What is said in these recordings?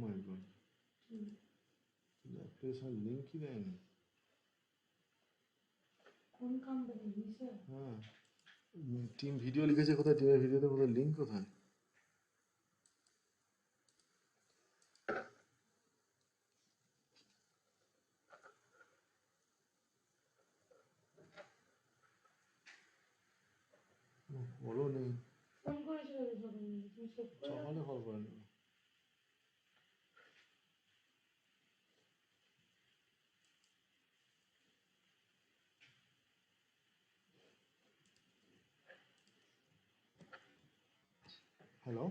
মাই god, application লিঙ্কই দেয়নি। হ্যাঁ, team video লিখেছে কোথায়? টিমের ভিডিওতে কোথায় লিঙ্ক কোথায়? বলো নেই, সকালে কল করে নেবে। Hello?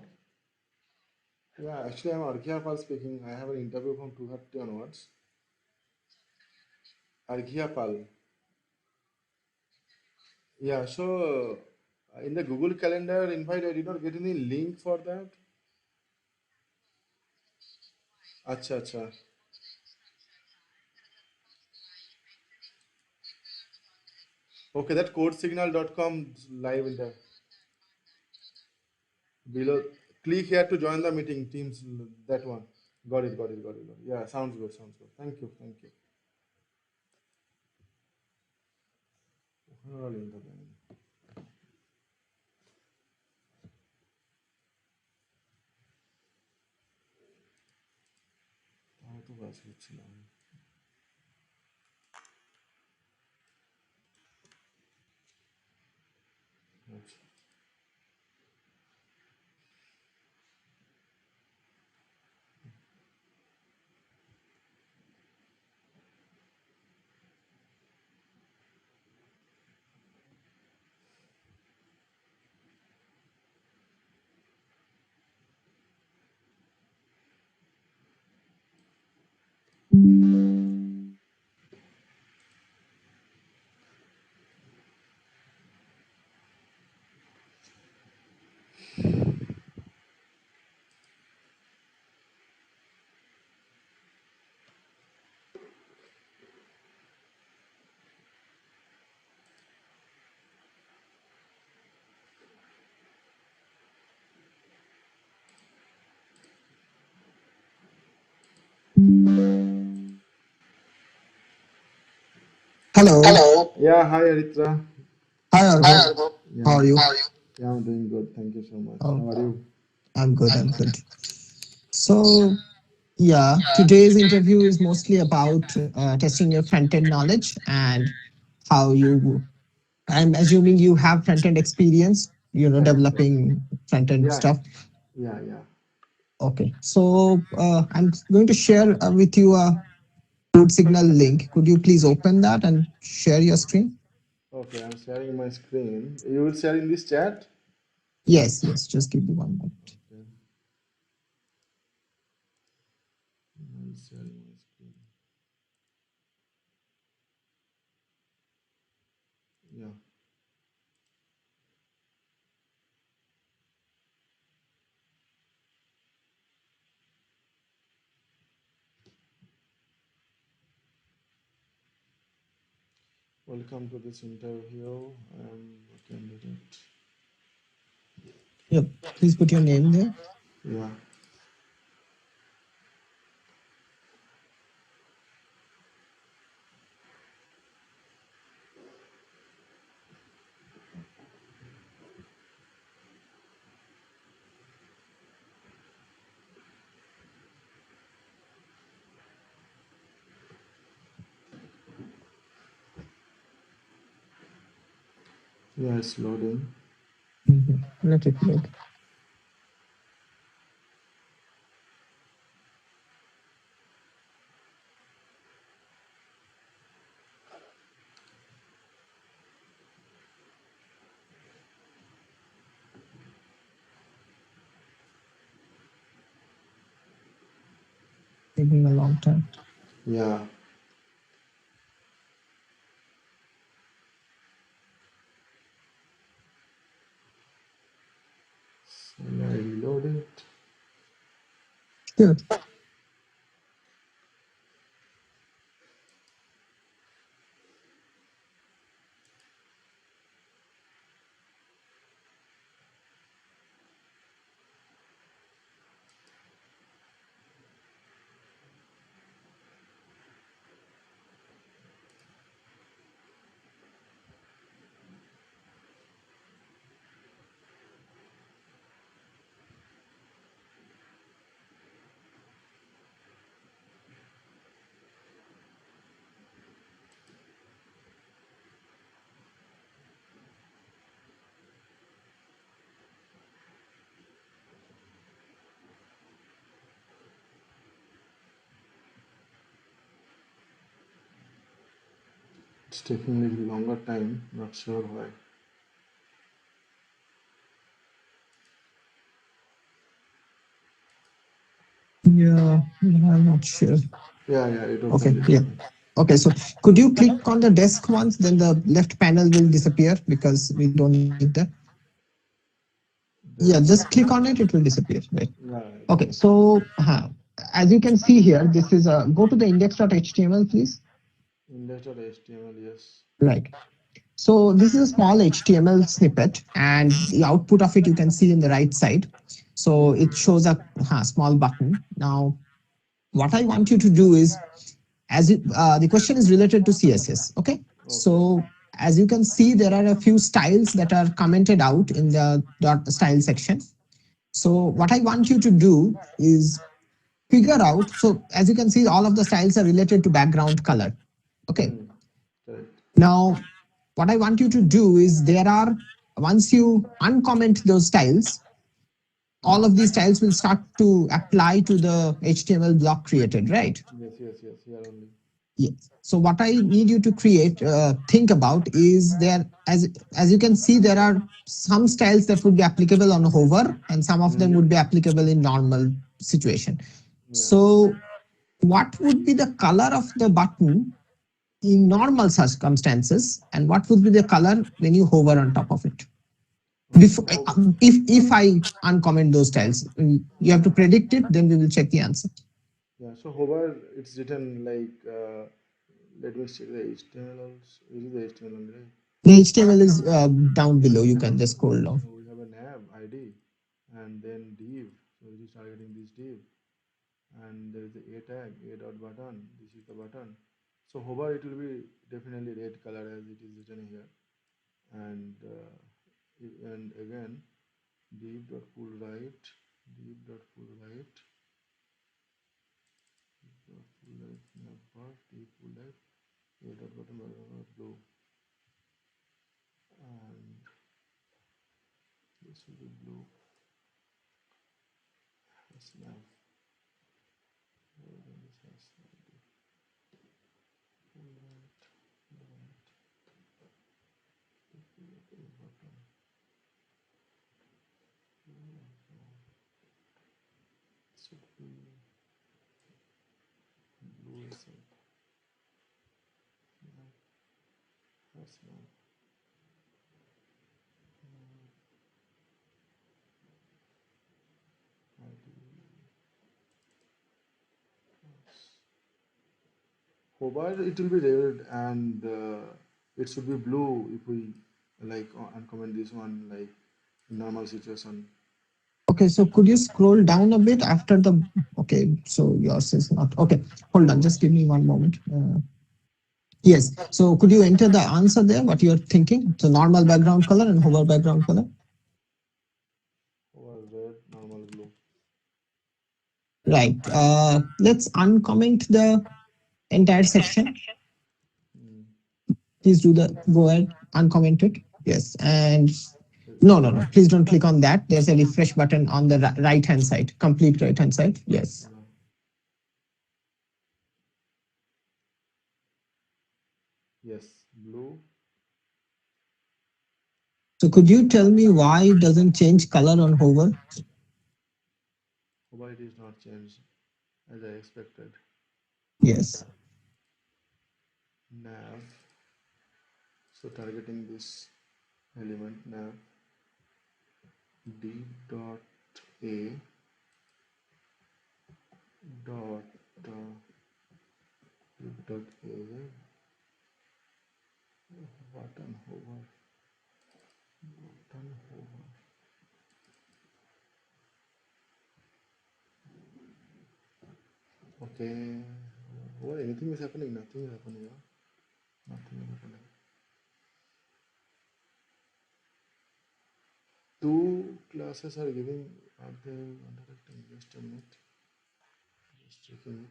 Yeah, actually I'm Arghya Pal speaking. I have an interview from 2:30 onwards. Arghya Pal. Yeah, so in the Google Calendar invite, I did not get any link for that. Acha, acha. Okay, that codesignal.com live in the below. Click here to join the meeting. Teams, that one. Got it, got it, got it, got it. Yeah, sounds good, sounds good. Thank you, thank you. ওখানে ওরা link টা দেয়নি। তাও তো কাজ করছিলাম। আচ্ছা। Hello. Hello. Yeah, hi Aritra. Hi, Arghya. Hi, Argo. How Yeah, are you? how are you? Yeah, I'm doing good. Thank you so much. Oh, How are you? I'm good. I'm I'm good. good. So, yeah, Yeah, today's today's interview is interview is mostly about testing your front-end knowledge and how you. I'm assuming you have front-end experience. correct, correct. Developing front-end Yeah, stuff. yeah, yeah. Okay. So, I'm going to share with you a code signal link. Could you please open that and share your screen? Okay, I'm sharing my screen. You will share in this chat? Yes. Yes. Just give me one moment. Okay, I'm sharing my screen. Yeah. Welcome to this interview. I am a candidate. Yep. Please put your name there. Yeah. Yeah, it's loading. Let it load. Taking a long time. Yeah. So I reload it. Good. It's taking a little longer time, not sure why. Yeah, I'm not sure. Yeah, yeah, it Okay, opened, it yeah. opened. Okay, so could you click on the desk once, then the left panel will disappear because we don't need that. Yeah, Desk. just click on it, it will disappear. Right. Yeah, Okay, it is. so as you can see here, this is a go to the index.html, please. Index.html, yes. Right. So this is a small HTML snippet, and the output of it you can see in the right side. So Yeah. it shows a small button. Now, what I want you to do is, the question is related to CSS. Okay, Okay. so as you can see, there are a few styles that are commented out in the dot style section. So what I want you to do is figure out. So as you can see, all of the styles are related to background color. Okay. Hmm. Correct. Now, what I want you to do is once you uncomment those styles, all Hmm. of these styles will start to apply to the HTML block created, right? Yes, yes, yes. Here only. Yes. So what I need you to think about is as you can see, there are some styles that would be applicable on hover, and some of them Hmm. would be applicable in normal situation. Yeah. So what would be the color of the button in normal circumstances, and what would be the color when you hover on top of it? Okay. Before, if I uncomment those styles, you have to predict it. Then we will check the answer. Yeah. So hover, it's written like. Let me check the HTML also. This is the HTML only, right? The HTML is down below. You can just scroll down. So we have a nav ID, and then div. So it is targeting this div, and there is the a tag, a dot button. This is the button. So hover, it will be definitely red color as it is written here, and and again div dot pull right, div dot pull right, dot pull right, nav bar, div pull left, a dot button, blue, and this will be blue as nav. This has pull right, pull right, pull button, should be blue as nav, has nav, ID. Hover, it will be red, and it should be blue if we like uncomment this one like in normal situation. Okay, so could you scroll down a bit after the? Okay, so yours is not. Okay, hold on. Just give me one moment. Yes. So could you enter the answer there? What you're thinking? So normal background color and hover background color. Hover red, normal blue. Right. Let's uncomment the entire section. Hmm. Please do the go ahead uncomment it. Yes. And no, no, Refresh. no. Please don't click on that. There's a refresh button on the right hand side. Complete right hand side. Yes. Yeah. Yes, blue. So could you tell me why it doesn't change color on hover? Hover, it is not changed as I expected. Yes. Nav. So targeting this element nav d dot a dot d dot a button hover button hover. Okay. What anything is happening? Nothing is happening. Yeah? Nothing is happening. Two classes are giving. Are they interacting? Just a minute. Just checking it.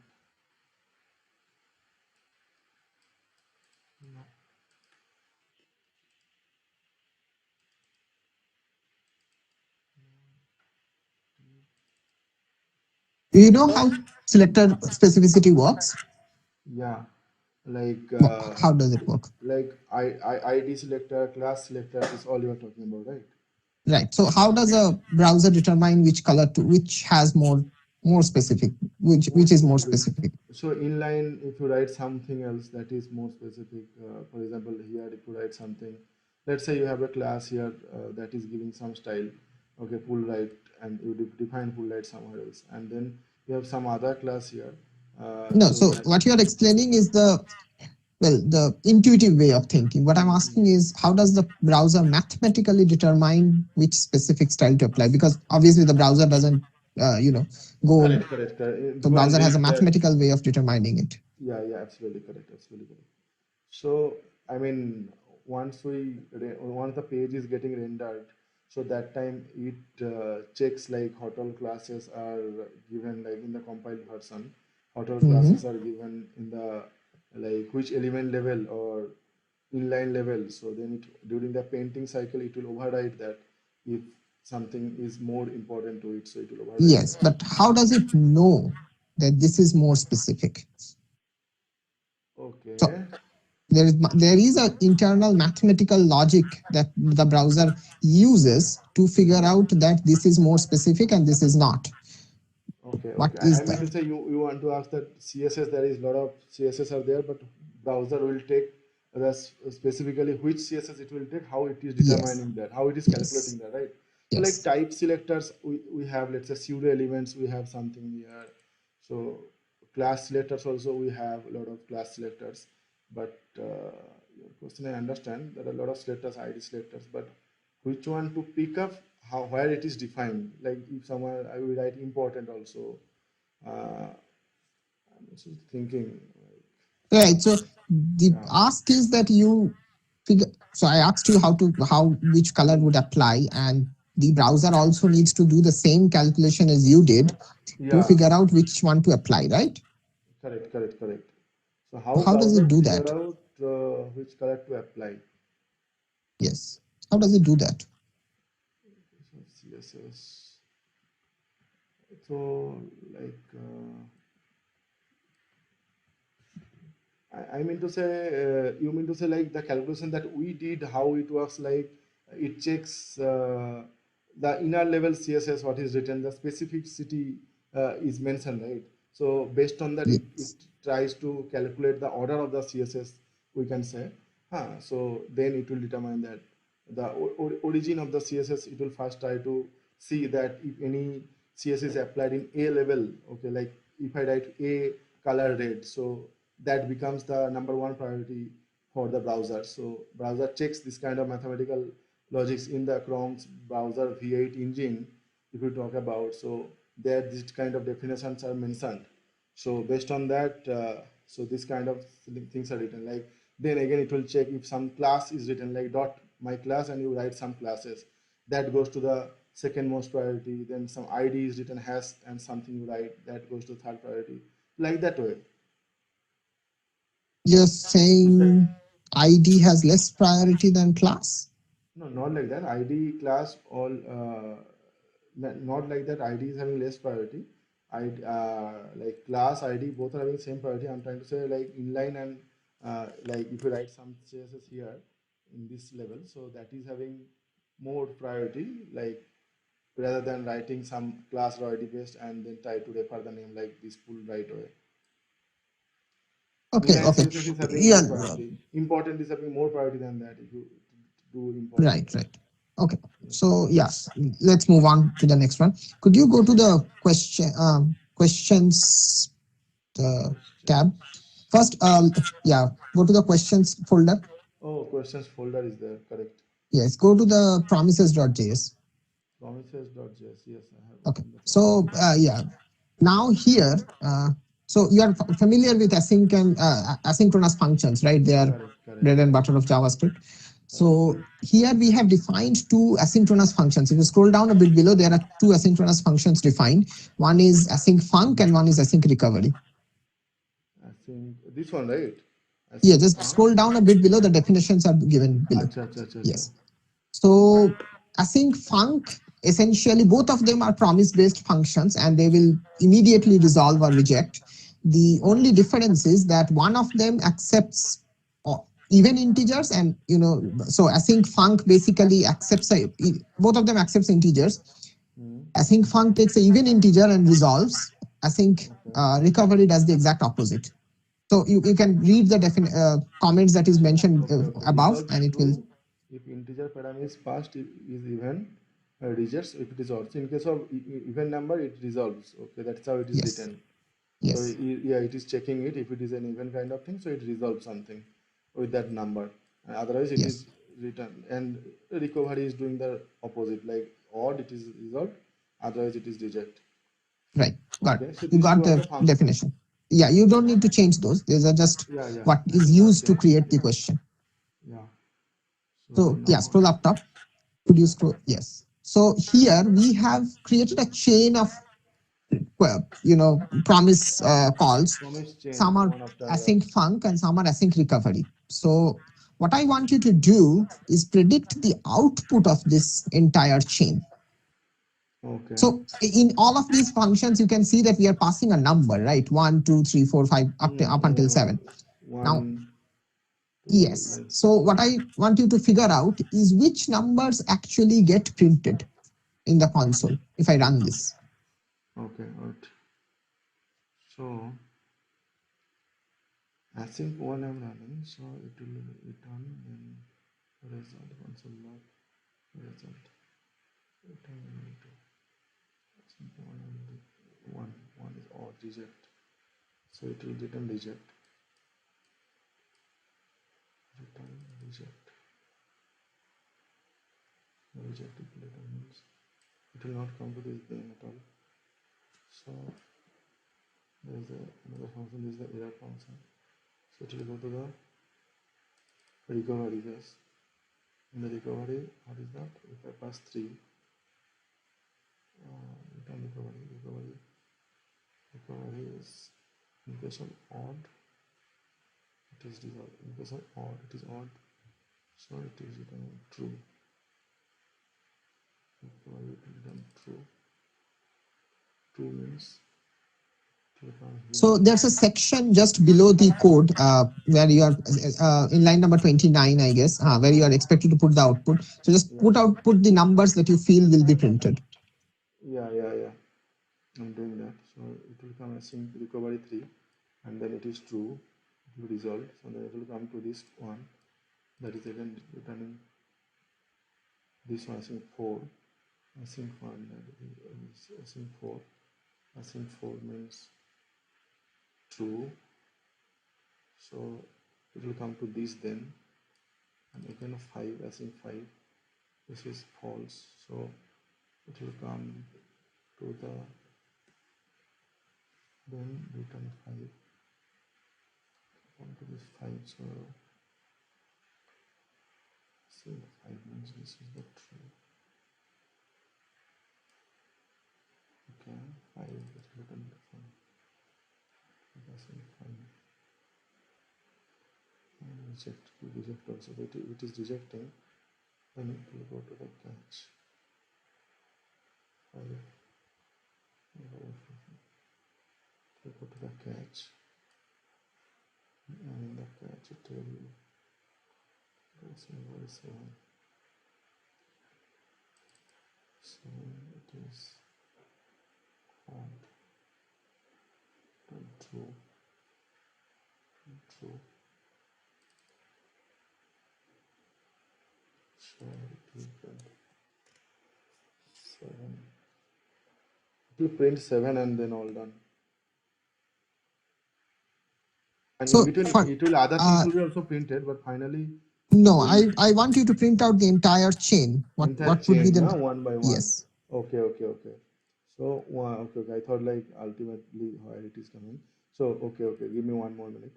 No. Do you know how selector specificity works? Yeah. Like How does it work? ID selector, class selector is all you are talking about, right? Right. So how does a browser determine which color to which has more specific, More which is more specific. specific? So inline, if you write something else that is more specific, for example, here if you write something, let's say you have a class here that is giving some style, okay, pull right, and you define pull right somewhere else, and then you have some other class here. No. So So that. what you are explaining is the well the intuitive way of thinking. What I'm asking Mhm. is how does the browser mathematically determine which specific style to apply? Because obviously the browser doesn't go. Correct, correct, correct. The Go and browser has a read that. mathematical way of determining it. Yeah, yeah, absolutely correct, absolutely correct. So, I mean, once the page is getting rendered, so that time it checks like hotel classes are given like in the compiled version. Hotel Hmm. classes are given in the like which element level or inline level. So then it during the painting cycle it will override that if something is more important to it, so it will override Yes, that. but how does it know that this is more specific? So Okay. there is an internal mathematical logic that the browser uses to figure Mhm. out that this is more specific and this is not. Okay, What okay. I is mean to that? say you want to ask that CSS, there is a lot of CSS are there, but browser will take specifically which CSS it will take, how it is Yes, determining that, how it is calculating yes, that, right? So like yes. type selectors, we have, let's say pseudo elements, we have something here. So class selectors also, we have a lot of class selectors. But your question, I understand there are a lot of selectors, ID selectors, but which one to pick up, how where it is defined, like if someone I will write important also. I'm also thinking like, Right. So the yeah, ask is that you figure. So I asked you how which color would apply, and the browser also needs to do the same calculation as you did to yeah, figure out which one to apply. Right. correct, correct, correct. So how So how does browser it do figure that? out which color to apply? Yes. How does it do that? So CSS, so like I mean to say, you mean to say like the calculation that we did, how it works, like it checks the inner level CSS, what is written, the specificity is mentioned, right? So based on that, it Yes. tries to calculate the order of the CSS, we can say. Huh. So then it will determine that the origin of the CSS, it will first try to see that if any CSS is applied in A level, okay, like if I write A color red, so that becomes the number one priority for the browser. So browser checks this kind of mathematical logics in the Chrome's browser V8 engine. If you talk about, so there this kind of definitions are mentioned. So based on that, so this kind of things are written. Like then again, it will check if some class is written like dot my class, and you write some classes. That goes to the second most priority. Then some ID is written hash and something you write that goes to third priority. Like that way. You're saying ID has less priority than class? No, not like that. ID class all not like that. ID is having less priority. I like class ID both are having same priority. I'm trying to say like inline and like if you write some CSS here in this level, so that is having more priority. Like rather than writing some class or ID based and then try to refer the name like this pull right away. Okay, Inline okay. CSS is having Yeah, more priority. Important is having more priority than that if you do important. right, right. Okay. So yeah, let's move on to the next one. Could you go to the questions tab Questions. first? Yeah, go to the questions folder. Oh, questions folder is there. Correct. Yes, go to the promises.js. Promises.js. Yes, I have Okay. opened the So promises. yeah, now here, so you are familiar with async and asynchronous functions, right? They are Correct, correct, bread and correct, butter of JavaScript. correct. So here we have defined two asynchronous functions. If you scroll down a bit below, there are two asynchronous functions defined. One is async func and one is async recovery. I think this one, right? I Yeah, think just scroll down a bit below. The definitions are given below. Acha, acha, acha, acha. Yes. So async func, essentially both of them are promise based functions and they will immediately resolve or reject. The only difference is that one of them accepts even integers, and so async func basically accepts both of them accepts integers. Hmm. Async func takes a even integer and resolves. Async Okay. recovery does the exact opposite. So you can read the comments that is mentioned Okay, okay. above, Resolves and it will. true if integer param is passed is even, rejects if it is odd. So in case of even number, it resolves. Okay, that's how it is Yes, written. So yes, yeah, it is checking it if it is an even kind of thing. So it resolves something with that number. And otherwise, it is yes. written. And recovery is doing the opposite. Like odd, it is resolved. Otherwise, it is reject. Right. Got Okay. So you these got two are the the functions. definition. Yeah, you don't need to change those. These are just Yeah, yeah. what It is will not used to change. create the question. Yeah. So So yeah, now, scroll up top. Could you yeah. scroll? Yes. So here we have created a chain of promise calls. Promise Some chain are one after the. async func and some are async recovery. So what I want you to do is predict the output of this entire chain. Okay. So in all of these functions, you can see that we are passing a number, right? 1, 2, 3, 4, 5, up until 7. Now, One, two, yes. like. So what I want you to figure out is which numbers actually get printed in the console if I run this. Okay, right. So async one I'm running, so it will return then result console log result return into async one and one is odd reject. So it will return reject. Reject equalator means it will not come to this then at all. So there is another function, this is the error function. So it will go to the recovery phase. In the recovery, what is that? If I pass 3, return recovery is in case of odd, it is resolved. In case of odd, it is odd, so it is returning true. Recovery will return true. True means it will come here. So there's a section just below the code where you are in line number 29, I guess, where you are expected to put the output. So just Yeah, put the numbers that you feel will be printed. yeah. I'm doing that. So it will come as sync recovery 3, and then it is true. It will resolve. So then it will come to this one. That is again returning this one. I think 4. I think 1. I think 4. I think 4 means true. So it will come to this then, and again 5. I think 5. This is false. So it will come to the then return 5. Come to this 5. So see 5 means this is the true. Okay, 5 is written the 5. That's in 5. Reject, reject also. It is rejecting. Then it will go to the catch. 5. It will go to the catch. And in the catch it will go 7. So it is odd and true. True. So it will print 7. It will print 7 and then all done. And in So between, for it will other things uh, will be also printed, but finally it no, will I want you to print out the entire chain. entire What would be chain, the na, one by one. yes. Okay. So okay. I thought like ultimately where it is coming. So okay. Give me one more minute.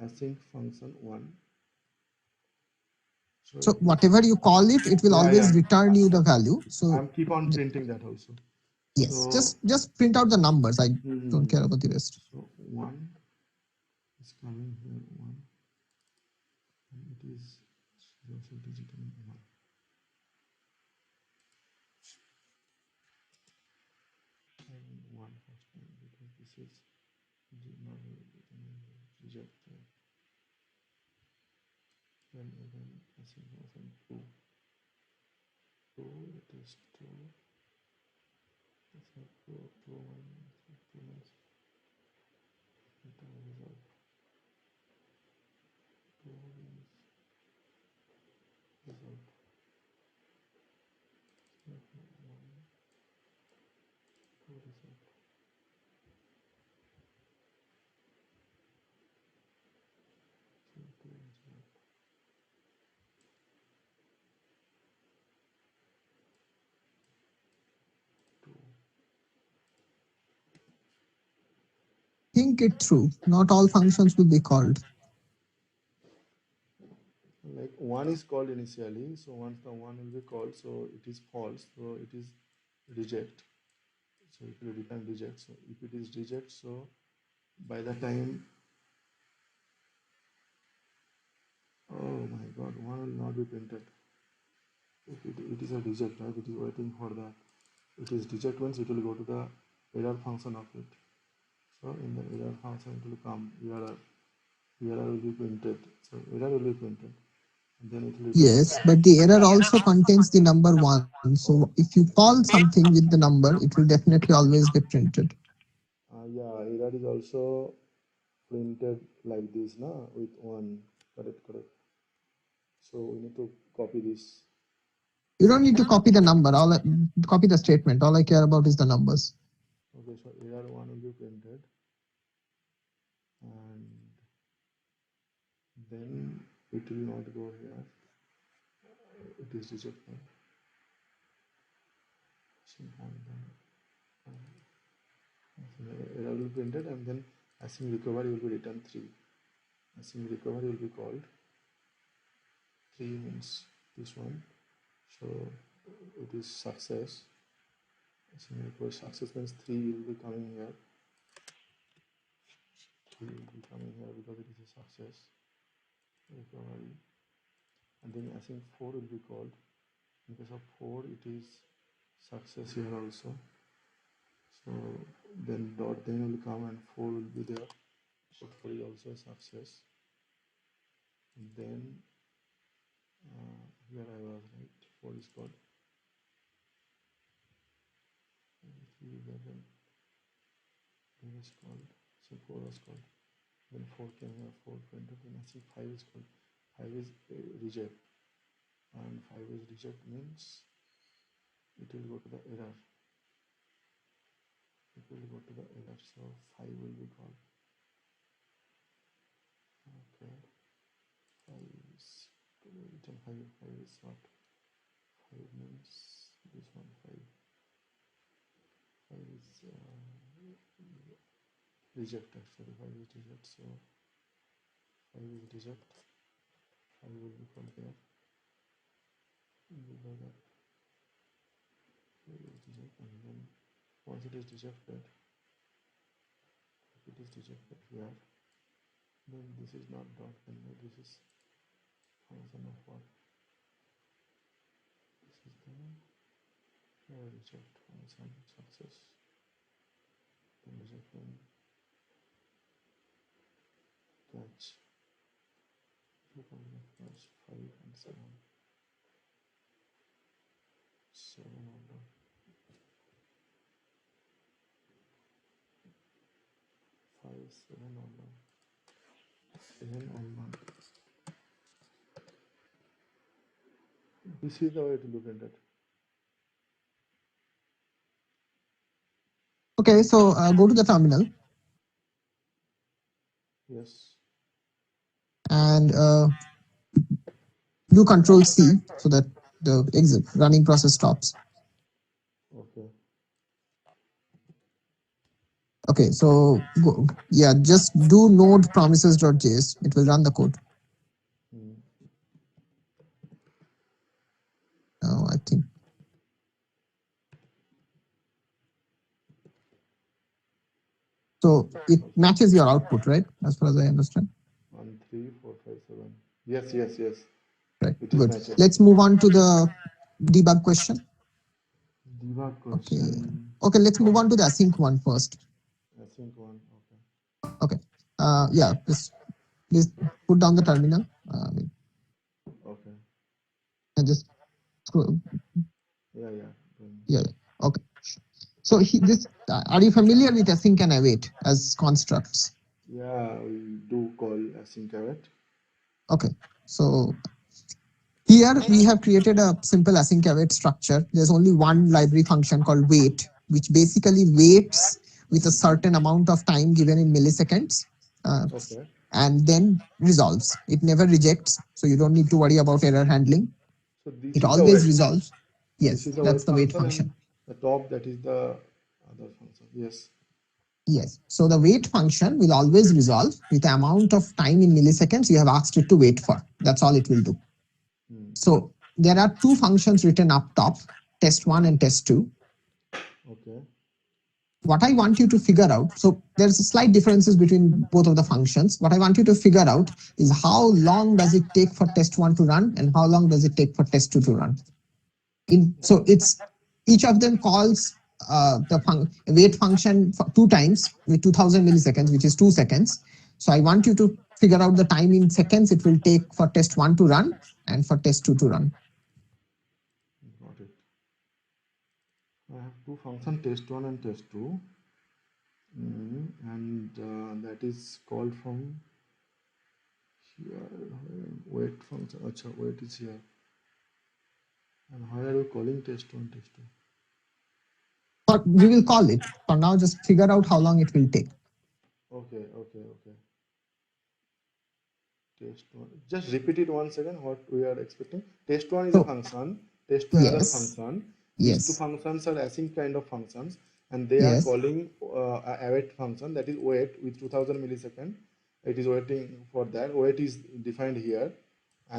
Async function one. So So it will. whatever you call it, it will Yeah. always return you the value. So I'm keep on printing that also. yes, So just print out the numbers. I don't care hmm, about the rest. so one is coming here one, and it is also digital one. And one first time because this is not rejected. Then again async function 2. 2 it is 2. It's not 2 2 1 2 means result 2 is result 1 2 result. So 2 result 2. Think it through. Not all functions will be called. Like 1 is called initially, so once the 1 will be called, so it is false, so it is reject. So it will return reject. So if it is reject, so by the time, oh my god, 1 will not be printed. If it is a reject, right? It is waiting for the, it is reject means it will go to the error function of it. So in the error function it will come error will be printed. So error will be printed. And then it will return. Yes, but the error also contains the number one. So if you call something with the number, it will definitely always get printed. Yeah, error is also printed like this, na, with 1. Correct, correct. So we need to copy this. You don't need to copy the number. Copy the statement. All I care about is the numbers. Okay, so error 1 will be printed, and then it will not go here. It is rejected. So error will be printed, and then async recovery will be returned 3. Async recovery will be called 3 means this one. So it is success. Async recovery success means 3 will be coming here. 3 will be coming here because it is a success recovery. And then async 4 will be called. In case of 4, it is success here also. So then dot then will come and 4 will be there. So 4 is also a success. And then here I was right. 4 is called 3 11. Then is called, so 4 was called. Then 4 came here, 4 printed. Then I see 5 is called. 5 is reject. And 5 is reject means it will go to the error. It will go to the error. So 5 will be called. Okay. 5 is written 5. 5 is what? 5 means this one 5. 5 is reject actually. 5 is reject. So 5 is reject. 5 will be called there. Below that 5 is reject, and then once it is rejected, if it is rejected here, then this is not dot, then this is function of what? This is the reject function success. Then reject then catch. Catch 5 and 7. 7 order. 5 7 order. 7 order. This is the way to look at it. Okay, so go to the terminal Yes. and do Control C so that the exit running process stops. Okay. Okay, so yeah, just do node promises.js. It will run the code. Hmm. I think so. It matches your output, right? As far as I understand. 1 3 4 5 7. Yes, yes, yes. Right. It is Good. matching. Let's move on to the debug question. Debug Okay. question. Okay, let's move on to the async one first. Async one. Okay. Yeah, just please put down the terminal. Wait, Okay. and just scroll. Yeah, yeah. Yeah. Yeah. Okay. So this are you familiar with async and await as constructs? Yeah, we do call async await. Okay. So here we have created a simple async await structure. There's only one library function called wait, which basically waits with a certain amount of time given in milliseconds, uh, Okay. and then resolves. It never rejects, so you don't need to worry about error handling. So this It is the always wait. resolves. This Yes, is the that's wait the wait function, and function. the top that is the other function. Yes. Yes. So the wait function will always resolve with the amount of time in milliseconds you have asked it to wait for. That's all it will do. Hmm. So there are two functions written up top, test1 and test2. Okay. What I want you to figure out, so there's a slight differences between both of the functions. What I want you to figure out is how long does it take for test1 to run and how long does it take for test2 to run. So it's each of them calls the wait function for two times with 2000 milliseconds, which is 2 seconds. So I want you to figure out the time in seconds it will take for test1 to run and for test2 to run. Got it. I have two functions, test one and test two, and that is called from here. Wait function. Acha, wait is here. And how are you calling test one, test two? But we will call it. For now, just figure out how long it will take. Okay, okay, okay. Test one. Just repeat it once again. What we are expecting. Test one is a So function. Test two another yes, function. These two yes, functions are async kind of functions, and they are yes. calling a await function, that is wait with 2000 millisecond. It is waiting for that. Wait is defined here,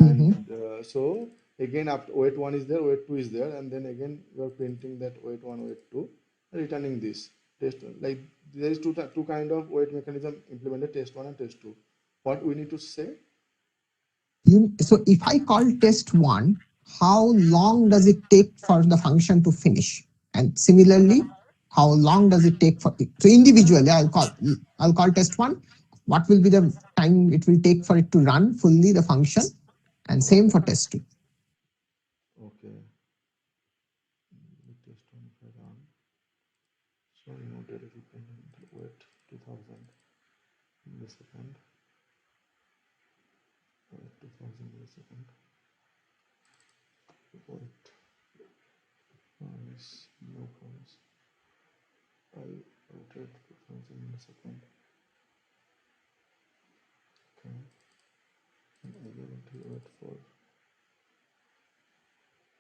Mm-hmm. and so again after wait one is there, wait two is there, and then again you are printing that wait one, wait two, returning this test one. Like there is two kind of wait mechanism implemented, test one and test two. What we need to say? So if I call test one, how long does it take for the function to finish? And similarly, how long does it take for it? So individually, I'll call test one. What will be the time it will take for it to run fully the function? And same Okay, for test two. okay. Test one if I run. So remove directly wait 2000 millisecond. Wait 2000 millisecond. Wait. Promise. No promise. I waited 2000 millisecond. Okay. And again it will wait for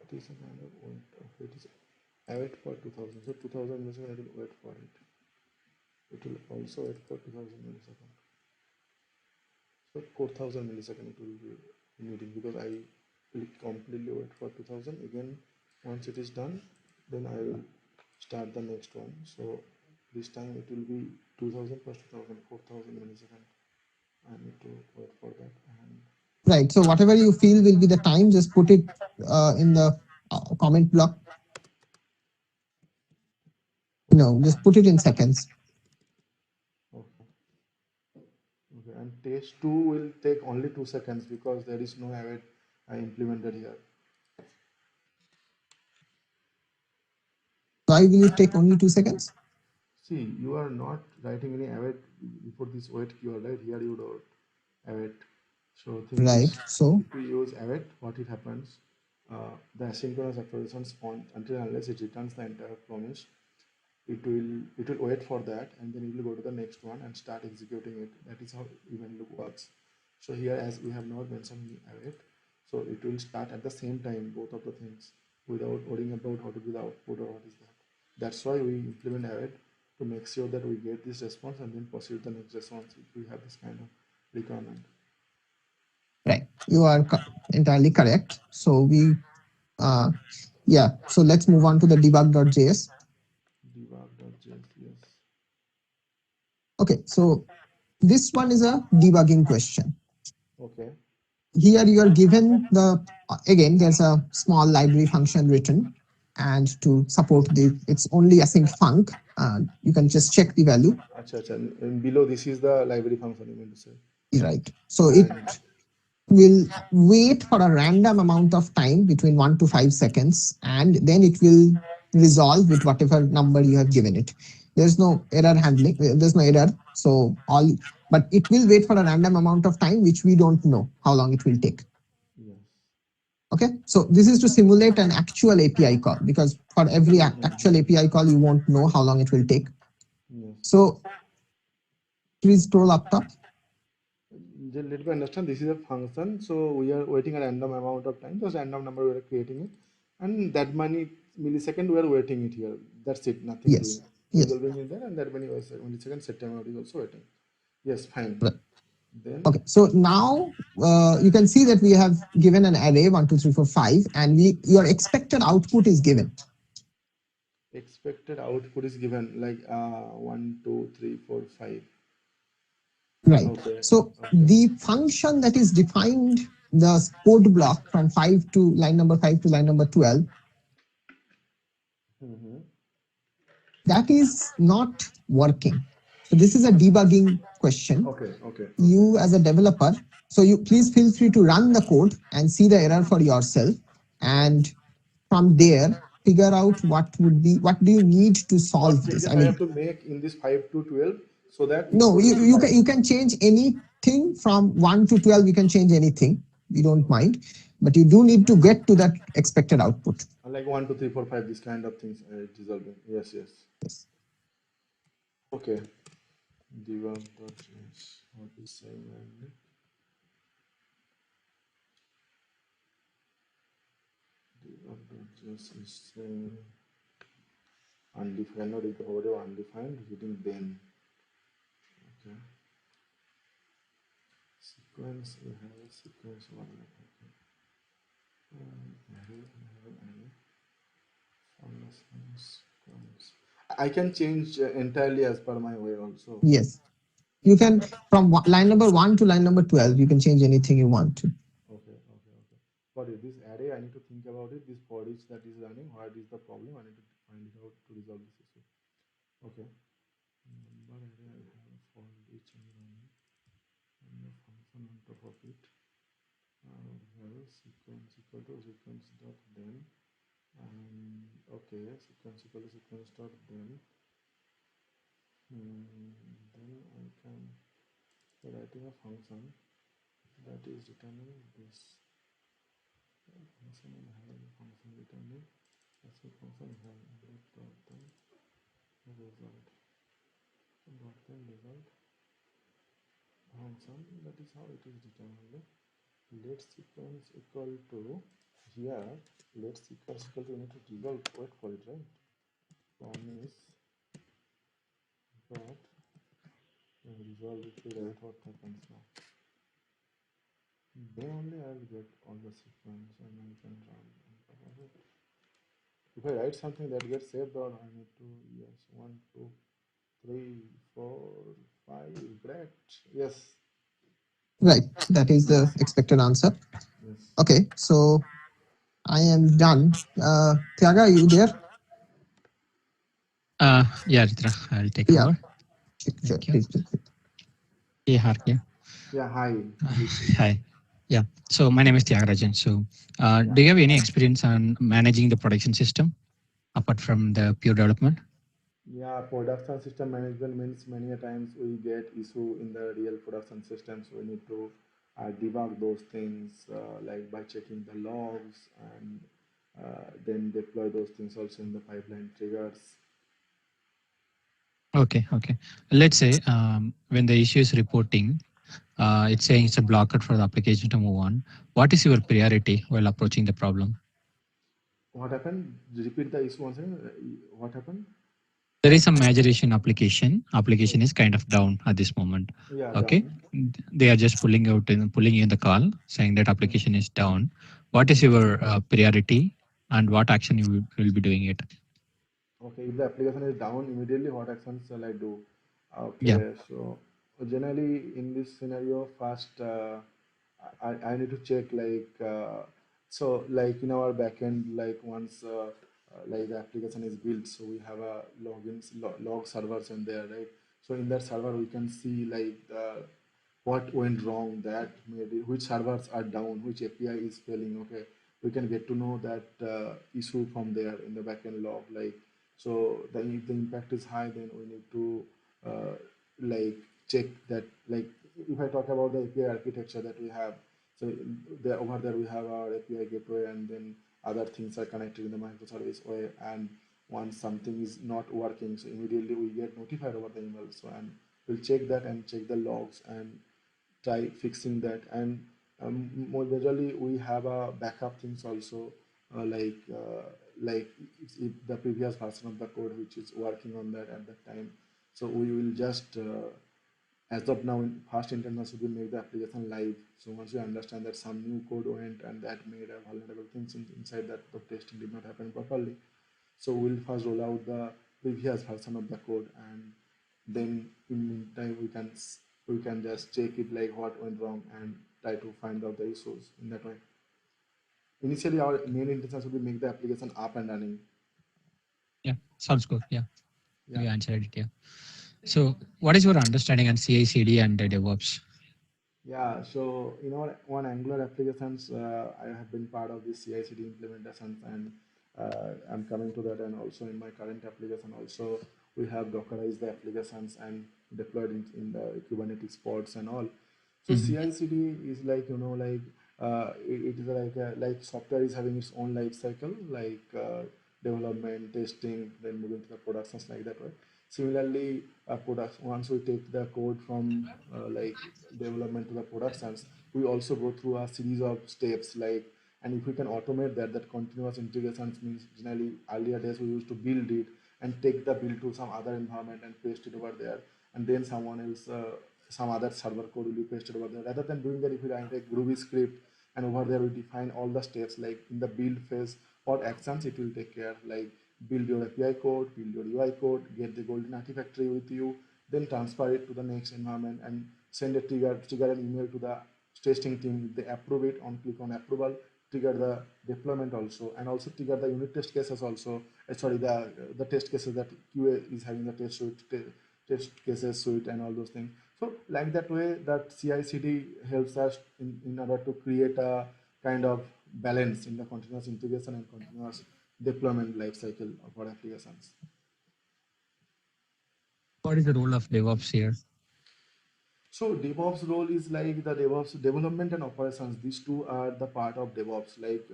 it is a kind of wait. Okay, it is await for 2000. So 2000 millisecond it will wait for it. It will also wait for 2000 millisecond. So 4000 millisecond it will be needing, because I will completely wait for 2000. Again, once it is done, then I will start the next one. So this time it will be 2000 plus 2000, 4000 millisecond. I need to wait for that. And Right. So whatever you feel will be the time, just put it in the comment block. Just put it in seconds. okay, okay. And test 2 will take only 2 seconds because there is no await I implemented here. Why will it take only 2 seconds? See, you are not writing any await before this wait keyword, right? Here you don't await. So thing Right. is, So if we use await, what it happens, the asynchronous authorization spawn until unless it returns the entire promise, it will wait for that, and then it will go to the next one and start executing it. That is how event loop works. So here, as we have not mentioned any await, so it will start at the same time both of the things without worrying about how to do the output or what is that. That's why we implement await, to make sure that we get this response and then proceed the next response if we have this kind of requirement. right, you are entirely correct. So uh, yeah. So let's move on to the debug.js. Debug.js, yes. Okay. So this one is a debugging question. Okay. Here you are given the again there's a small library function written, and to support the it's only async func. You can just check the value. Acha, acha. And below this is the library function you mean to say. Right. So And it will wait for a random amount of time between 1 to 5 seconds, and then it will resolve with whatever number you have given it. There's no error handling, there's no error. So all, but it will wait for a random amount of time, which we don't know how long it will take. yes. Okay. So this is to simulate an actual API call, because for every actual Mm-hmm. API call, you won't know how long it will take. Yes. So please scroll up top. Just let me understand. This is a function, so we are waiting a random amount of time. Just random number we are creating it, and that many millisecond we are waiting it here. That's it. Nothing doing. Yes. Yes. Resolving is there, and that many millisecond set timer is also waiting. Yes, fine. Right. Then Okay, so now you can see that we have given an array 1, 2, 3, 4, 5, and your expected output is given. expected output is given like 1, 2, 3, 4, 5. Right. Okay, So okay. the function that is defined the code block from 5 to line number 12, Mm-hmm. that is not working. So this is a debugging question. Okay, okay, okay. You as a developer, so you please feel free to run the code and see the error for yourself, and from there figure out what do you need to What solve this. changes I I have mean, to make in this 5 to 12 so that it no, goes to you live? can change anything from 1 to 12. You can change anything, we don't Okay. mind, but you do need to get to that expected output. Like 1, 2, 3, 4, 5, this kind of things resolving. Yes, yes. Yes. Okay. Debug.js. What is saying? Debug.js is saying undefined, not the order undefined, hitting then. Okay. Sequence, we have a sequence one. Okay. Array, we have an array. Sequence. I can change entirely as per my way also. Yes, you can, from line number 1 to line number 12, you can change anything you want to. Okay, okay, okay. Got it. This array, I need to think about it. This for each that is running, what is the problem? I need to find it out to resolve this issue. Okay. Number array, I have for each and running, and the function on top of it. Well, sequence equal to sequence dot then, and okay, sequence equal to sequence dot then. Then I can writing a function that is returning this function and having a function returning as a function having dot then result dot then result function. That is how it is determined. Let sequence equal to here. Let sequence equal to, we need to resolve. Wait for it, right? Promise dot resolve if we write what happens now. Then only I'll get all the sequence and I can run on top of it. If I write something that gets saved, or I need to, yes, 1, 2, 3, 4, 5. Great. Yes. Right, that is the Yes. expected answer. Yes. Okay, so I am done. Tiaga, are you there? Yeah, Ritra, I'll take Yeah, over. sure, Thank you. please. Hey, Arghya. Yeah. Hi. Uh, Please. Hi. Yeah. So my name is Tyagarajan. So, Yeah. do you have any experience on managing the production system apart from the pure development? Yeah, production system management means many a times we get issue in the real production systems. We need to debug those things like by checking the logs and then deploy those things also in the pipeline triggers. Okay. Okay. Let's say when the issue is reporting, it's saying it's a blocker for the application to move on. What is your priority while approaching the problem? What happened? Repeat the issue once again. What happened? There is some major issue in application. Application is kind of down at this moment. Yeah, Okay. down. They are just pulling you in the call, saying that application Mhm. is down. What is Mhm. your priority and what action you will be doing it? Okay, if the application is down, immediately what actions shall I do? Yeah. Okay, so generally in this scenario, first I need to check like so like in our backend, like once like the application is built. So we have a log servers in there, right? So in that server we can see like what went wrong, that made it, which servers are down, which API is failing. Okay, we can get to know that issue from there in the backend log. Like, so the, if the impact is high, then we need to uh, like check that. Like, if I talk about the API architecture that we have, so there, over there we have our API gateway, and then other things are connected in the microservice way. And once something is not working, so immediately we get notified over the email. So, and we'll check that and check the logs and try fixing that. And more majorly we have a backup things also, like if the previous version of the code which is working on that at that time. So we will just as of now, in fast internet should be make the application live. So once you understand that some new code went and that made a vulnerable things inside that, the testing did not happen properly. So we'll first roll out the previous version of the code, and then in meantime we can just check it like what went wrong and try to find out the issues in that way. Initially, our main intention should be make the application up and running. Yeah, sounds good. Yeah, Yeah. you answered it. Yeah. So, what is your understanding on CI/CD and DevOps? Yeah, so one Angular applications, I have been part of this CI/CD implementations, and I'm coming to that. And also in my current application, also we have Dockerized the applications and deployed in the Kubernetes pods and all. So Mhm. CI/CD is like like it is like like software is having its own life cycle, like development, testing, then moving to the productions like that, right? Similarly, products, once we take the code from like development to the productions, we also go through a series of steps, like, and if we can automate that, that continuous integrations means generally earlier days we used to build it and take the build to some other environment and paste it over there, and then someone else some other server code will be pasted over there. Rather than doing that, if we write a Groovy script and over there we define all the steps, like in the build phase, what actions it will take care, like build your API code, build your UI code, get the golden artifactory with you, then transfer it to the next environment and send a trigger an email to the testing team. If they approve it, on click on approval, trigger the deployment also, and also trigger the unit test cases also. Sorry, the test cases that QA is having the test suite, test cases suite, and all those things. So like that way, that CI/CD helps us in order to create a kind of balance in the continuous integration and continuous deployment lifecycle of our applications. What is the role of DevOps here? So DevOps role is like the DevOps development and operations. These two are the part of DevOps. Like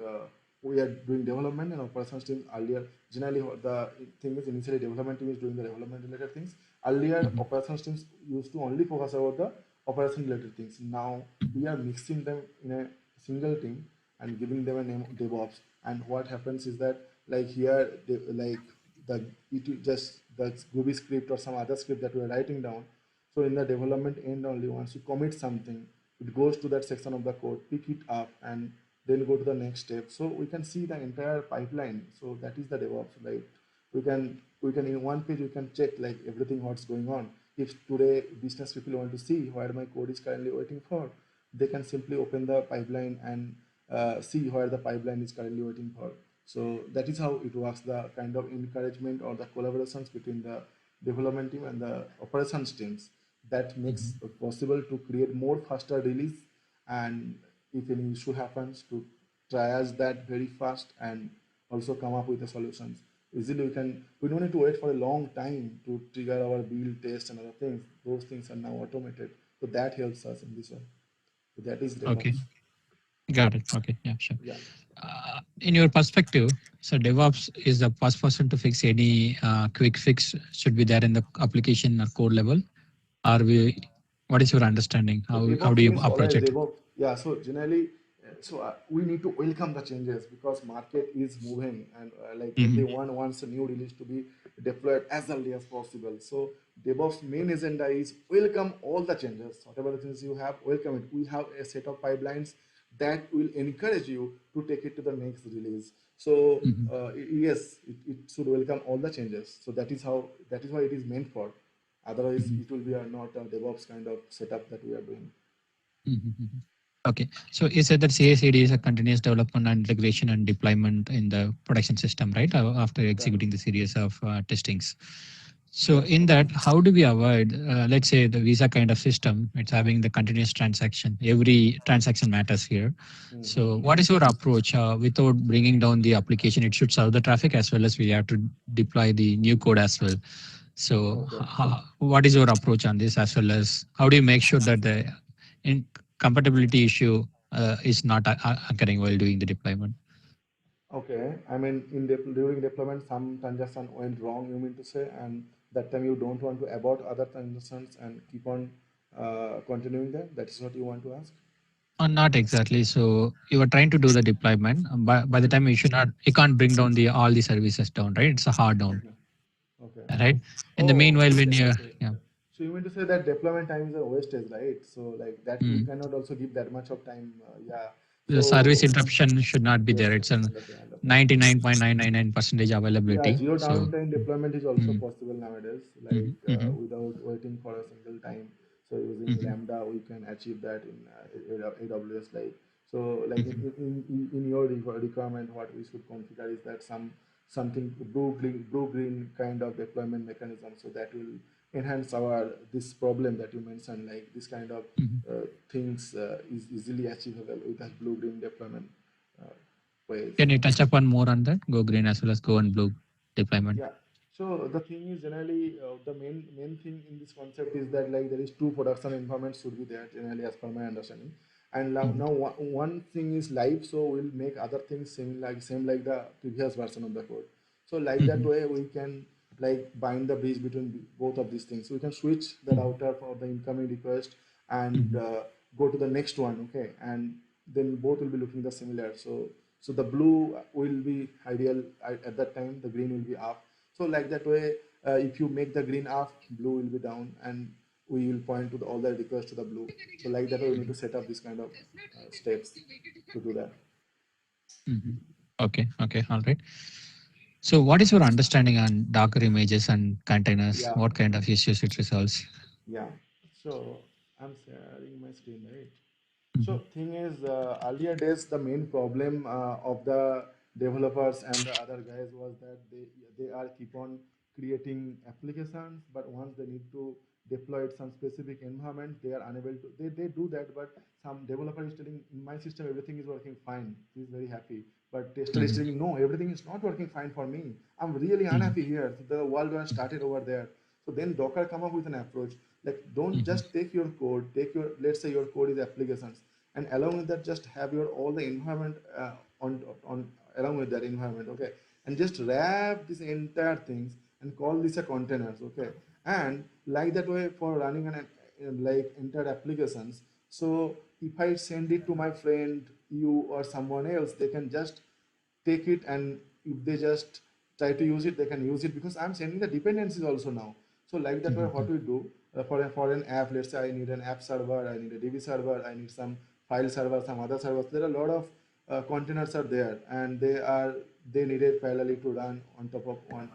we are doing development and operations team earlier. Generally, the thing is initially development team is doing the development related things. Earlier, Mhm. operations teams used to only focus about the operation related things. Now we are mixing them in a single team and giving them a name DevOps. And what happens is that like here, like the it just the Groovy script or some other script that we are writing down, so in the development end only, once you commit something, it goes to that section of the code, pick it up, and then go to the next step. So we can see the entire pipeline. So that is the DevOps. Like we can in one page we can check like everything what's going on. If today business people want to see where my code is currently waiting for, they can simply open the pipeline and see where the pipeline is currently waiting for. So that is how it works. The kind of encouragement or the collaborations between the development team and the operations teams, that makes Mhm. it possible to create more faster release, and if any issue happens, to triage that very fast and also come up with the solutions easily. We don't need to wait for a long time to trigger our build test and other things. Those things are now automated, so that helps us in this way. So that is Okay, DevOps. got it. Okay, yeah, sure. Yeah. In your perspective, so DevOps is the first person to fix any quick fix should be there in the application or code level. Are we? What is your understanding? So How do DevOps you means approach always it? DevOps. Yeah. So generally, we need to welcome the changes because market is moving, and like Mhm. everyone wants a new release to be deployed as early as possible. So DevOps main agenda is welcome all the changes. Whatever the things you have, welcome it. We have a set of pipelines that will encourage you to take it to the next release. So Mhm. yes, it should welcome all the changes. So that is why it is meant for. Otherwise, Mhm. it will be not a DevOps kind of setup that we are doing. Mhm. Mhm. Okay. So you said that CI/CD is a continuous development and integration and deployment in the production system, right? After Yeah. executing the series of testings. So Yes. in that, how do we avoid, let's say the Visa kind of system, it's having the continuous transaction. Every transaction matters here. So Mm-hmm. what is your approach without bringing down the application? It should serve the traffic as well as we have to deploy the new code as well. So Okay. what is your approach on this as well as how do you make sure that the in compatibility issue is not occurring while doing the deployment? Okay. I mean, during deployment, some transaction went wrong, you mean to say, and that time you don't want to abort other transactions and keep on continuing them. That is what you want to ask? Not exactly. So you are trying to do the deployment, by the time you should not, you can't bring down the all the services down, right? It's a hard down, Okay. Okay. right? In the Oh, meanwhile, when okay, you, okay, yeah, okay. So you mean to say that deployment time is a wastage, right? So like that we mm, cannot also give that much of time. Yeah. the service So interruption should not be yes, there. yes, It's a understand, understand. 99.999% Yeah, availability. zero So, downtime deployment is also mm, possible nowadays, like mhm, mhm, without waiting for a single time. So using mhm, Lambda, we can achieve that in AWS. Like so, like mhm, in your requirement, what we should configure is that something blue green kind of deployment mechanism, so that will enhance our this problem that you mentioned. Like this kind of mhm. things is easily achievable with a blue green deployment uh, ways. Can you touch upon more on that? Go green as well as go and blue deployment. Yeah. So the thing is generally the main thing in this concept is that like there is two production environments should be there generally as per my understanding, and Mhm, now one thing is live, so we'll make other things same like the previous version of the code. So like that mhm, way we can like bind the bridge between both of these things. We can switch the mhm, router for the incoming request and mhm, go to the next one, okay, and then both will be looking the similar. So the blue will be ideal at that time, the green will be up. So like that way, if you make the green up, blue will be down, and we will point to all the requests to the blue. So like that way, we need to set up this kind of steps to do that. mhm. Okay, okay, all right. So what is your understanding on Docker images and containers? Yeah, What kind of issues it resolves? yeah. So I'm sharing my screen, right? So Mhm, thing is, earlier days the main problem of the developers and the other guys was that they are keep on creating applications, but once they need to deploy it some specific environment, they are unable to. They do that, but some developer is telling in my system everything is working fine. He is very happy, but tester is mhm, telling no, everything is not working fine for me. I'm really mhm, unhappy here. So the world was started over there. So then Docker come up with an approach like don't mhm, just take your code, take your let's say your code is applications, and along with that just have your all the environment on along with that environment, okay, and just wrap this entire things and call this a containers, okay, and like that way for running an like entire applications. So if I send it to my friend, you or someone else, they can just take it, and if they just try to use it, they can use it because I'm sending the dependencies also now. So like that way, what mhm, we do for an app, let's say I need an app server, I need a DB server, I need some file server, some other servers. There are a lot of containers are there, and they needed parallelly to run on top of one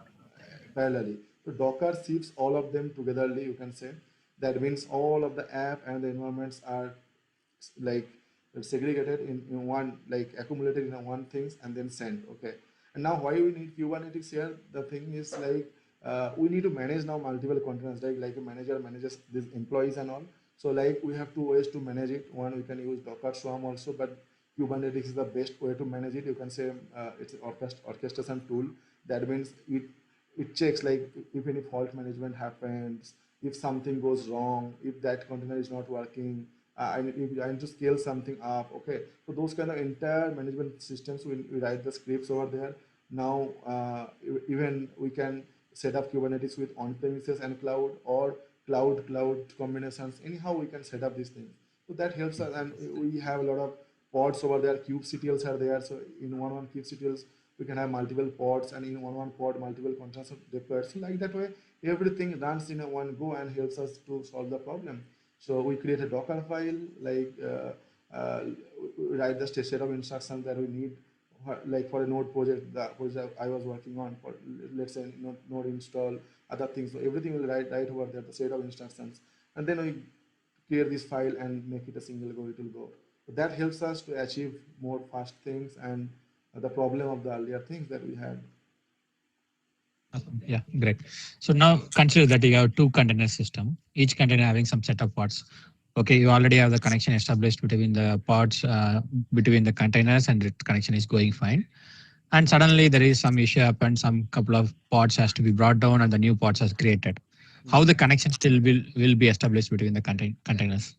parallelly. So Docker ships all of them togetherly. You can say that means all of the app and the environments are like segregated in one, like accumulated in a one things and then sent, okay. And now why we need Kubernetes here, the thing is like we need to manage now multiple containers, like a manager manages these employees and all. So like we have two ways to manage it. One, we can use Docker Swarm also, but Kubernetes is the best way to manage it. You can say it's an orchestration tool. That means it checks like if any fault management happens, if something goes wrong, if that container is not working, if I need to scale something up, okay. So those kind of entire management systems, we write the scripts over there. Now even we can set up Kubernetes with on-premises and cloud, or cloud combinations. Anyhow, we can set up these things. So that helps us, and we have a lot of pods over there. kubectls are there, so in one kubectls we can have multiple pods, and in one pod multiple containers deployed. So like that way, everything runs in a one go and helps us to solve the problem. So we create a Docker file, like we write the set of instructions that we need, like for a node project, the project I was working on, for let's say node install, other things. So everything will write over there, the set of instructions, and then we clear this file and make it a single go. It will go. That helps us to achieve more fast things and the problem of the earlier things that we had. Awesome. Yeah, great. So now consider that you have two container system, each container having some set of pods. Okay, you already have the connection established between the pods, between the containers, and the connection is going fine. And suddenly there is some issue happened, some couple of pods has to be brought down, and the new pods are created. How the Mhm. connection still will be established between the containers?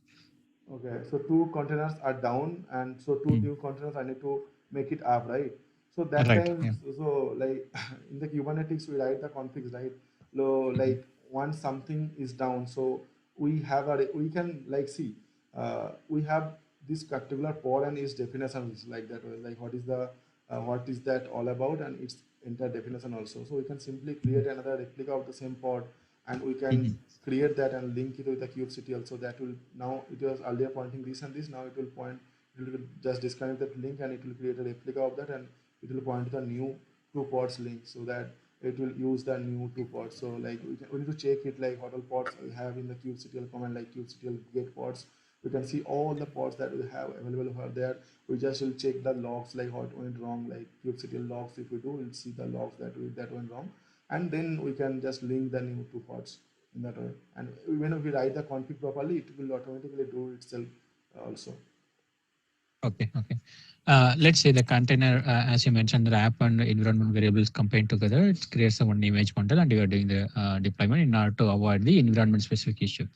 Okay, so two containers are down, and so two Mm. new containers I need to make it up, right? So that Right. time, Yeah. so like in the Kubernetes, we write the configs, right? Mhm. Like once something is down, so we can like see, we have this particular pod and its definitions like that, like what is that all about and its entire definition also. So we can simply Mhm. create another replica of the same pod, and we can Mhm. create that and link it with the kubectl also. That will, now it was earlier pointing this and this, now it will point, it will just disconnect that link and it will create a replica of that, and it will point to the new two pods link, so that it will use the new two pods. So like we need to check it, like what all pods we have in the kubectl command, like kubectl get pods. We can see all the pods that we have available over there. We just will check the logs, like what went wrong, like kubectl logs. If we do, we'll see the logs that went wrong, and then we can just link the new two pods in that way. And when we write the config properly, it will automatically do itself also. Okay. Okay. Let's say the container, as you mentioned, the wrap and environment variables combined together, it creates a one image bundle, and you are doing the deployment in order to avoid the environment specific issue.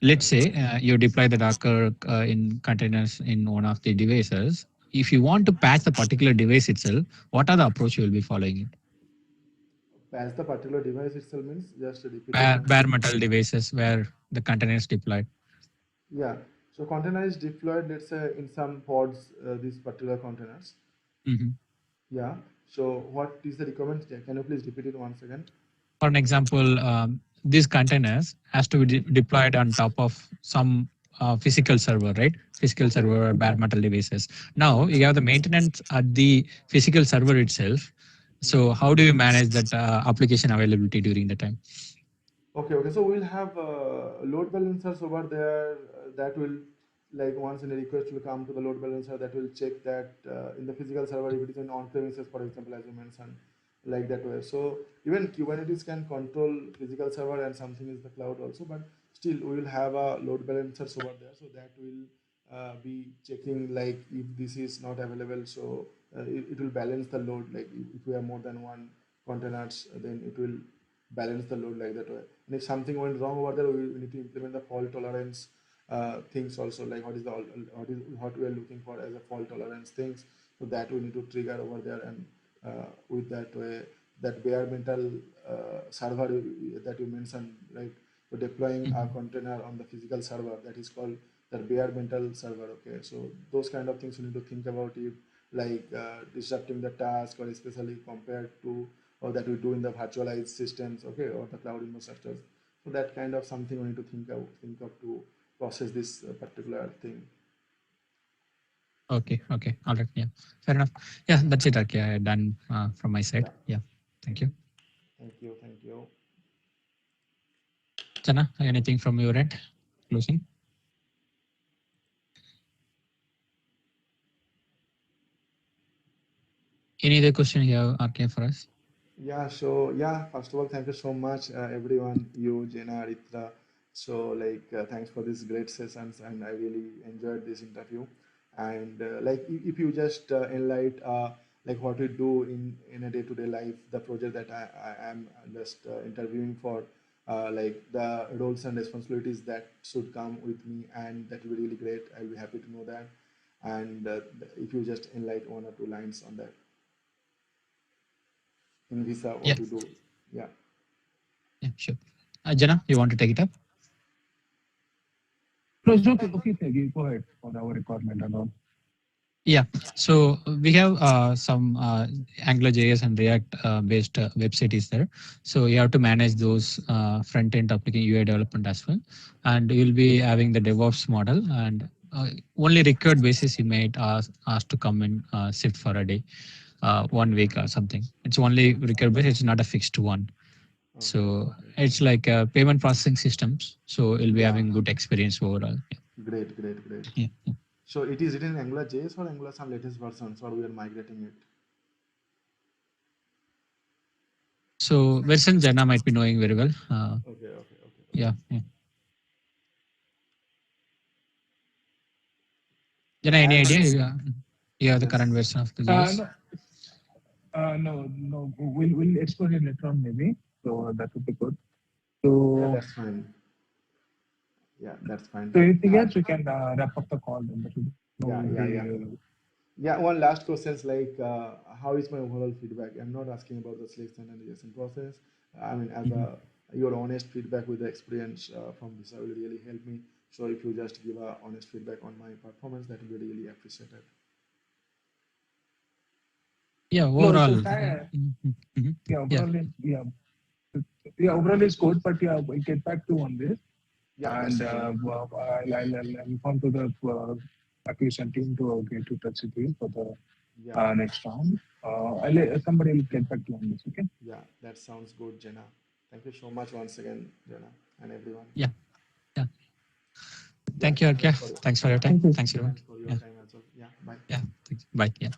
Let's Correct. say you deploy the Docker in containers in one of the devices. If you want to patch the particular device itself, what are the approach you will be following? As the particular device itself means, just repeat it once Bare again. metal devices where the container is deployed. Yeah. So container is deployed, let's say in some pods, these particular containers. Mhm. Yeah. So what is the requirement? Yeah, can you please repeat it once again? For an example, these containers has to be Mhm. deployed on top of some physical server, right? Physical Okay. server or bare metal devices. Now Okay. you have the maintenance at the physical server itself. So Mhm. how do you manage that application availability during the time? Okay, okay. So we'll have load balancers over there that will, like once in a request will come to the load balancer that will check that in the physical server if it is an on-premises, for example, as you mentioned, like that way. So even Kubernetes can control physical server and something is the cloud also, but still we will have a load balancers over there, so that will be checking like if this is not available. So it will balance the load. Like if we have more than one containers, then it will balance the load like that way. And if something went wrong over there, we need to implement the fault tolerance things also, like what we are looking for as a fault tolerance things. So that we need to trigger over there, and with that way, that bare metal server that you mentioned, like we're deploying a Mhm. container on the physical server that is called the bare metal server. Okay, so those kind of things you need to think about it, like disrupting the task, or especially compared to or that we do in the virtualized systems, okay, or the cloud infrastructures. So that kind of something we need to think of to process this particular thing. Okay. Okay. All right. Yeah. Fair enough. Yeah. That's it. Okay. Done from my Yeah. side. Yeah. Thank you. Thank you. Thank you. Chana, anything from your end? Closing? Any other question here, RK, for us? Yeah, so yeah, first of all, thank you so much, everyone, you, Jena, Aritra. So, like, thanks for these great sessions, and I really enjoyed this interview. And like, if you just enlighten, like, what we do in a day-to-day life, the project that I am just interviewing for, like the roles and responsibilities that should come with me, and that will be really great. I'll be happy to know that. And if you just enlighten one or two lines on that in Visa, Yeah. what we do, yeah. Yeah. Sure. Jana, you want to take it up? No, it's okay. Okay, Peggy, go ahead for our requirement and all. Yeah. So we have some AngularJS and React based website is there. So you have to manage those front end application UI development as well. And you'll be having the DevOps model, and only required basis you might ask to come and sit for a day, 1 week or something. It's only required basis. It's not a fixed one. Okay, So okay. it's like payment processing systems. So you'll be Yeah, having good experience overall. great, great, great. Yeah. Yeah. So it is written in Angular JS or Angular some latest versions, or we are migrating it? So version Jana might be knowing very well. Okay, okay, okay, okay. Yeah, yeah. Jana, Yeah, any as idea? much. You have the current Yes. version of the JS? No, no. We'll explore it later on maybe. So that would be good. Yeah, So, that's fine. Yeah, that's fine. so anything Uh, else we can wrap up the call then. That yeah, would yeah, yeah. be Yeah, one last question is like, how is my overall feedback? I'm not asking about the selection and rejection process. I mean, as Mhm. a your honest feedback with the experience from this will really help me. So if you just give a honest feedback on my performance, that will be really appreciated. Yeah, no. overall. So Mhm, mhm. yeah, Yeah, overall is good, but yeah, we'll get back to on this. Yeah, that's And fine. I'll inform to the acquisition team to get to touch with you for the Yeah, next round. Somebody will get back to you on this. Okay. yeah, that sounds good, Jenna. Thank you so much once again, Jenna, and everyone. yeah, yeah. Yeah, Thank you, Arghya. thanks for your, Thanks for yeah, your time. Thank you. Thanks, everyone. thanks for your Yeah, time as well. Yeah, bye. yeah. Thanks. Bye. Yeah.